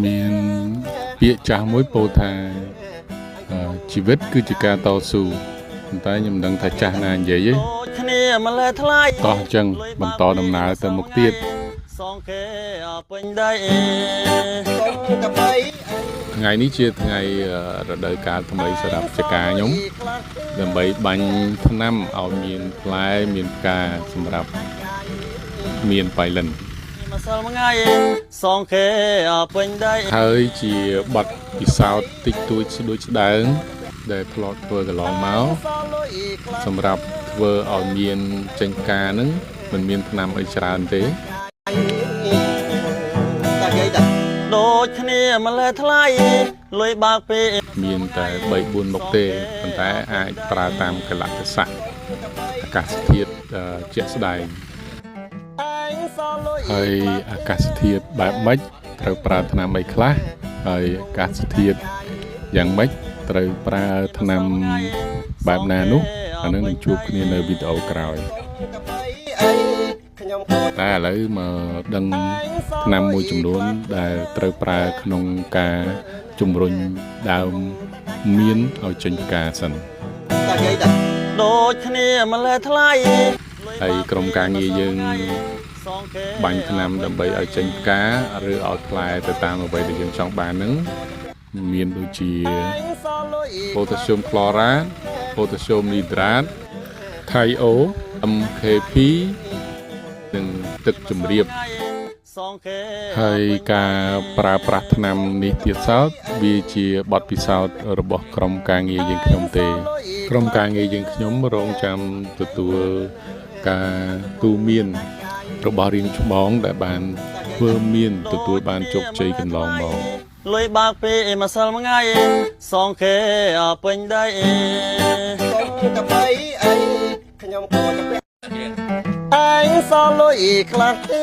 មានពាក្យចាស់មួយពោលថាជីវិតគឺជាការតស៊ូប៉ុន្តែខ្ញុំមិនដឹងថាចាស់ណានិយាយទេគ្នាម្លេះថ្លៃតោះអញ្ចឹងបន្តដំណើរទៅមុខទៀតសងគេពេញដៃថ្ងៃនេះជាថ្ងៃរដូវកាលថ្មីសម្រាប់ចកាខ្ញុំដើម្បីបាញ់ថ្នាំឲ្យមានផ្លែមានផ្កាសម្រាប់មានបៃលិនម្សិលមួយថ្ងៃសងគេពេញដៃហើយជាបទពិសោធន៍តិចតួចដូចស្ដើងដែលធ្លាប់ធ្វើកន្លងមកសម្រាប់ធ្វើឲ្យមានចេញការនឹងមិនមានថ្នាំអីច្រើនទេដូចគ្នាម្លេះថ្លៃលុយបើកពេមានតែ3 4មុខទេប៉ុន្តែអាចប្រើតាមកលៈទេសៈអាកាសធាតុជាក់ស្ដែងហើយអាកាសធាតុបែបម៉េចត្រូវប្រើថ្នាំអីខ្លះហើយអាកាសធាតុយ៉ាងម៉េចត្រូវប្រើថ្នាំបែបណានោះអានឹងនឹងជួបគ្នានៅវីដេអូក្រោយតែឥឡូវមកដឹងថ្នាំមួយចំនួនដែលត្រូវប្រើក្នុងការជំរុញដើមមានឲ្យចេញផ្កាសិនដូចគ្នាម្លេះថ្លៃហើយក្រុមការងារយើងបាញ់ថ្នាំដើម្បីឲ្យចេញផ្កាឬឲ្យផ្លែទៅតាមអ្វីដែលយើងចង់បានហ្នឹងមានដូចជា potassium chloride potassium nitrate Thio MKP និងទឹកជំរាបហើយការប្រើប្រាស់ថ្នាំនេះទៀតសោតវាជាបទពិសោធន៍របស់ក្រុមការងារយើងខ្ញុំទេក្រុមការងារយើងខ្ញុំរងចាំទទួលការទូមានរបស់រៀងច្បងដែលបានធ្វើមានទទួលបានជោគជ័យកន្លងមកលុយបើកពេម្សិលមួយថ្ងៃសងគេពេញដៃកាបៃអីខ្ញុំគួរតែឯងសល់លុយខ្លះទេ